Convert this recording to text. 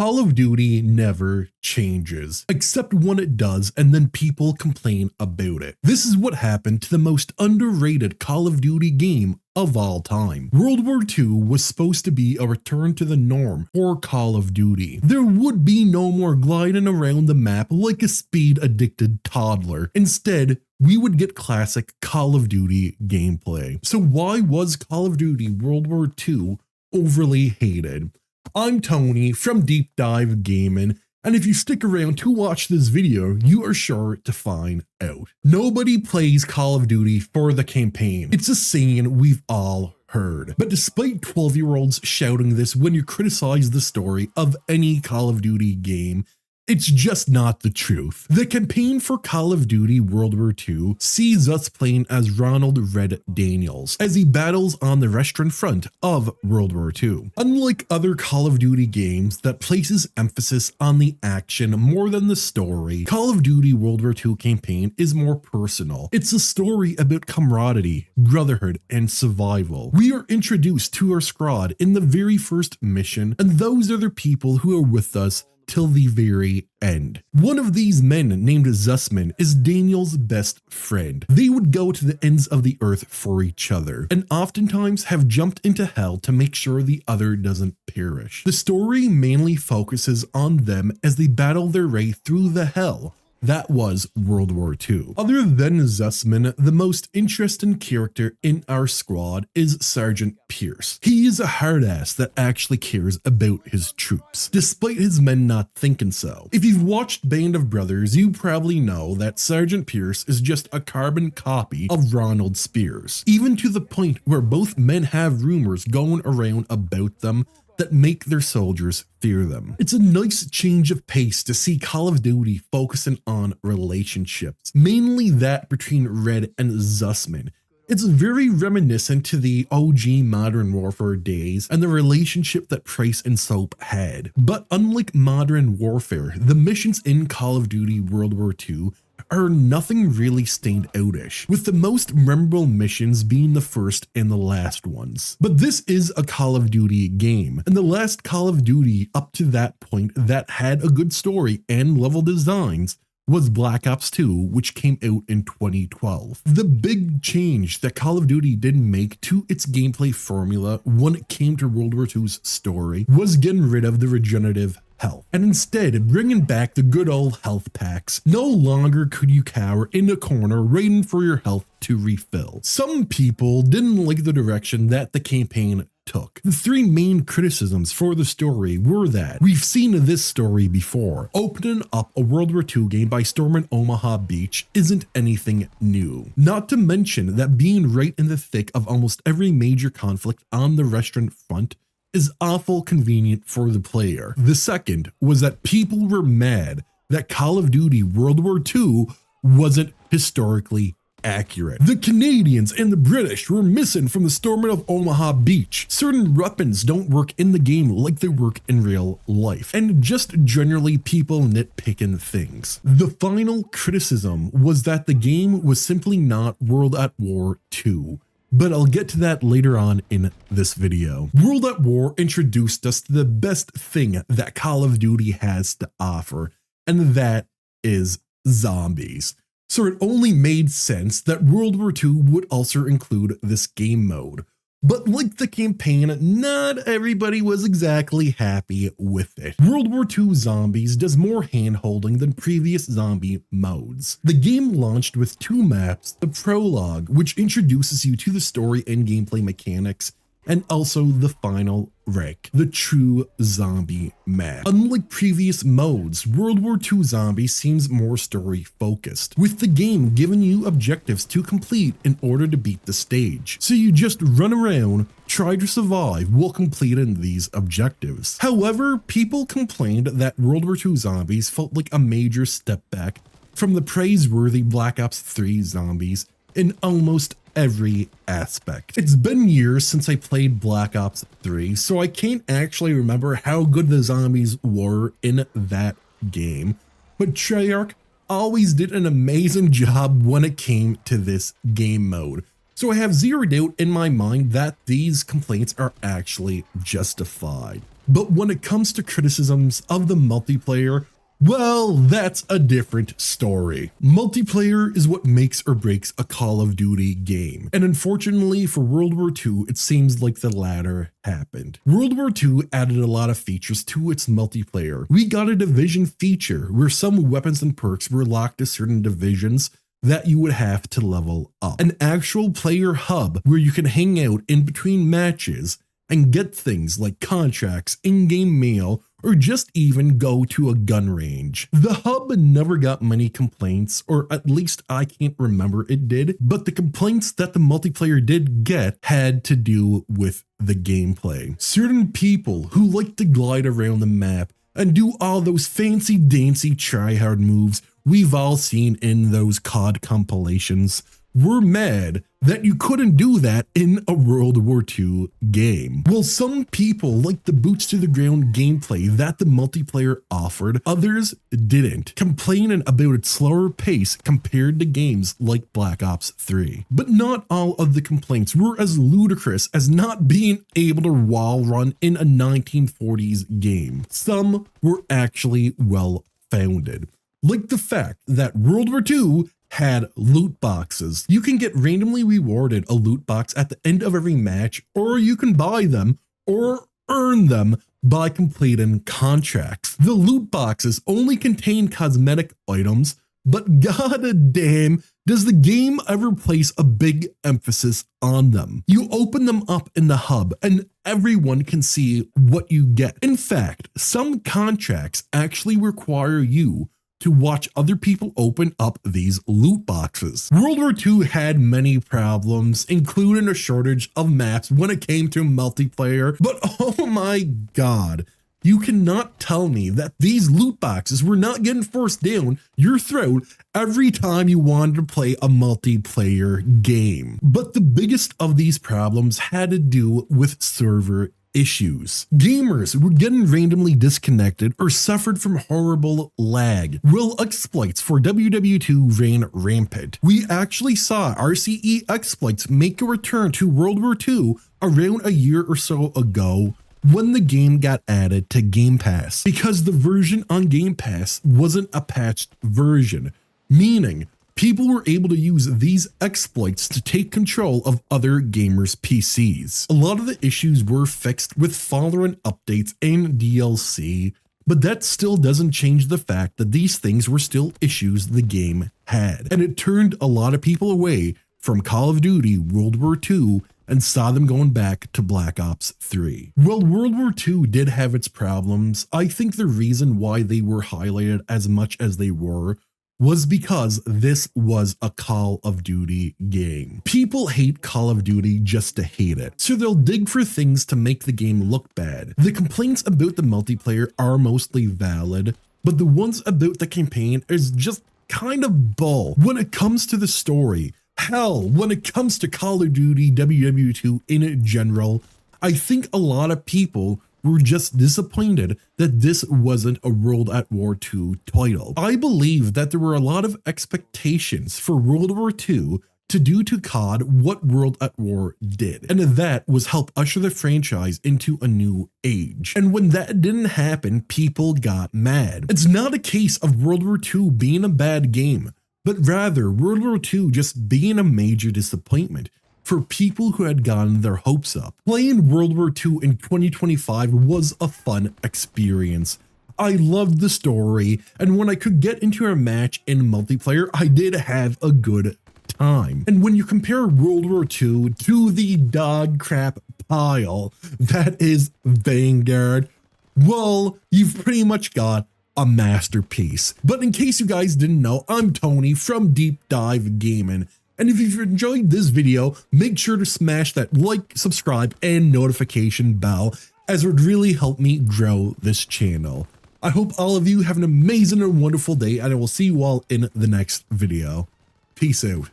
Call of Duty never changes, except when it does, and then people complain about it. This is what happened to the most underrated Call of Duty game of all time. World War II was supposed to be a return to the norm for Call of Duty. There would be no more gliding around the map like a speed-addicted toddler. Instead, we would get classic Call of Duty gameplay. So why was Call of Duty World War II overly hated? I'm Tony from Deep Dive Gaming, and if you stick around to watch this video, you are sure to find out. Nobody plays Call of Duty for the campaign. It's a saying we've all heard. But despite 12-year-olds shouting this when you criticize the story of any Call of Duty game, it's just not the truth. The campaign for Call of Duty World War II sees us playing as Ronald Red Daniels as he battles on the restaurant front of World War II. Unlike other Call of Duty games that places emphasis on the action more than the story, Call of Duty World War II campaign is more personal. It's a story about camaraderie, brotherhood, and survival. We are introduced to our squad in the very first mission, and those are the people who are with us till the very end. One of these men, named Zussman, is Daniel's best friend. They would go to the ends of the earth for each other, and oftentimes have jumped into hell to make sure the other doesn't perish. The story mainly focuses on them as they battle their way through the hell that was World War II. Other than Zussman, the most interesting character in our squad is Sergeant Pierce. He is a hard ass that actually cares about his troops, despite his men not thinking so. If you've watched Band of Brothers, you probably know that Sergeant Pierce is just a carbon copy of Ronald Spears, even to the point where both men have rumors going around about them that make their soldiers fear them. It's a nice change of pace to see Call of Duty focusing on relationships, mainly that between Red and Zussman. It's very reminiscent to the OG Modern Warfare days and the relationship that Price and Soap had. But unlike Modern Warfare, the missions in Call of Duty World War II are nothing really stand outish, with the most memorable missions being the first and the last ones. But this is a Call of Duty game, and the last Call of Duty up to that point that had a good story and level designs was Black Ops 2, which came out in 2012. The big change that Call of Duty did make to its gameplay formula when it came to World War II's story was getting rid of the regenerative health, and instead bringing back the good old health packs. No longer could you cower in a corner waiting for your health to refill. Some people didn't like the direction that the campaign took. The three main criticisms for the story were that we've seen this story before. Opening up a World War II game by storming Omaha Beach isn't anything new. Not to mention that being right in the thick of almost every major conflict on the restaurant front is awful convenient for the player. The second was that people were mad that Call of Duty World War II wasn't historically accurate. The Canadians and the British were missing from the storming of Omaha Beach. Certain weapons don't work in the game like they work in real life, and just generally people nitpicking things. The final criticism was that the game was simply not World at War II. But I'll get to that later on in this video. World at War introduced us to the best thing that Call of Duty has to offer, and that is zombies. So it only made sense that World War II would also include this game mode. But like the campaign, not everybody was exactly happy with it. World War II Zombies does more hand-holding than previous zombie modes. The game launched with two maps, the prologue, which introduces you to the story and gameplay mechanics, and also the final wreck, the true zombie map. Unlike previous modes, World War II Zombies seems more story focused, with the game giving you objectives to complete in order to beat the stage. So you just run around, try to survive while completing these objectives. However, people complained that World War II Zombies felt like a major step back from the praiseworthy Black Ops 3 Zombies in almost every aspect. It's been years since I played Black Ops 3, so I can't actually remember how good the zombies were in that game, but Treyarch always did an amazing job when it came to this game mode. So I have zero doubt in my mind that these complaints are actually justified. But when it comes to criticisms of the multiplayer, well, that's a different story. Multiplayer is what makes or breaks a Call of Duty game. And unfortunately for World War II, it seems like the latter happened. World War II added a lot of features to its multiplayer. We got a division feature where some weapons and perks were locked to certain divisions that you would have to level up. An actual player hub where you can hang out in between matches and get things like contracts, in-game mail, or just even go to a gun range. The hub never got many complaints, or at least I can't remember it did, but the complaints that the multiplayer did get had to do with the gameplay. Certain people who like to glide around the map and do all those fancy dancy tryhard moves we've all seen in those COD compilations were mad that you couldn't do that in a World War II game. Well, some people liked the boots to the ground gameplay that the multiplayer offered, others didn't, complaining about its slower pace compared to games like Black Ops 3. But not all of the complaints were as ludicrous as not being able to wall run in a 1940s game. Some were actually well founded, like the fact that World War II had loot boxes. You can get randomly rewarded a loot box at the end of every match, or you can buy them or earn them by completing contracts. The loot boxes only contain cosmetic items, but god damn, does the game ever place a big emphasis on them. You open them up in the hub and everyone can see what you get. In fact, some contracts actually require you to watch other people open up these loot boxes. World War II had many problems, including a shortage of maps when it came to multiplayer, but oh my god, you cannot tell me that these loot boxes were not getting forced down your throat every time you wanted to play a multiplayer game. But the biggest of these problems had to do with server issues. Gamers were getting randomly disconnected or suffered from horrible lag, while exploits for WW2 ran rampant. We actually saw RCE exploits make a return to World War II around a year or so ago when the game got added to Game Pass, because the version on Game Pass wasn't a patched version, meaning people were able to use these exploits to take control of other gamers' PCs. A lot of the issues were fixed with following updates and DLC, but that still doesn't change the fact that these things were still issues the game had, and it turned a lot of people away from Call of Duty World War II and saw them going back to Black Ops 3. While World War II did have its problems, I think the reason why they were highlighted as much as they were was because this was a Call of Duty game. People hate Call of Duty just to hate it, so they'll dig for things to make the game look bad. The complaints about the multiplayer are mostly valid, but the ones about the campaign is just kind of bull. When it comes to the story, hell, when it comes to Call of Duty WW2 in general, I think a lot of people were just disappointed that this wasn't a World at War II title. I believe that there were a lot of expectations for World War II to do to COD what World at War did, and that was help usher the franchise into a new age. And when that didn't happen, people got mad. It's not a case of World War II being a bad game, but rather World War II just being a major disappointment for people who had gotten their hopes up. Playing World War II in 2025 was a fun experience. I loved the story, and when I could get into a match in multiplayer, I did have a good time. And when you compare World War II to the dog crap pile that is Vanguard, well, you've pretty much got a masterpiece. But in case you guys didn't know, I'm Tony from Deep Dive Gaming. And if you've enjoyed this video, make sure to smash that like, subscribe, and notification bell, as it would really help me grow this channel. I hope all of you have an amazing and wonderful day, and I will see you all in the next video. Peace out.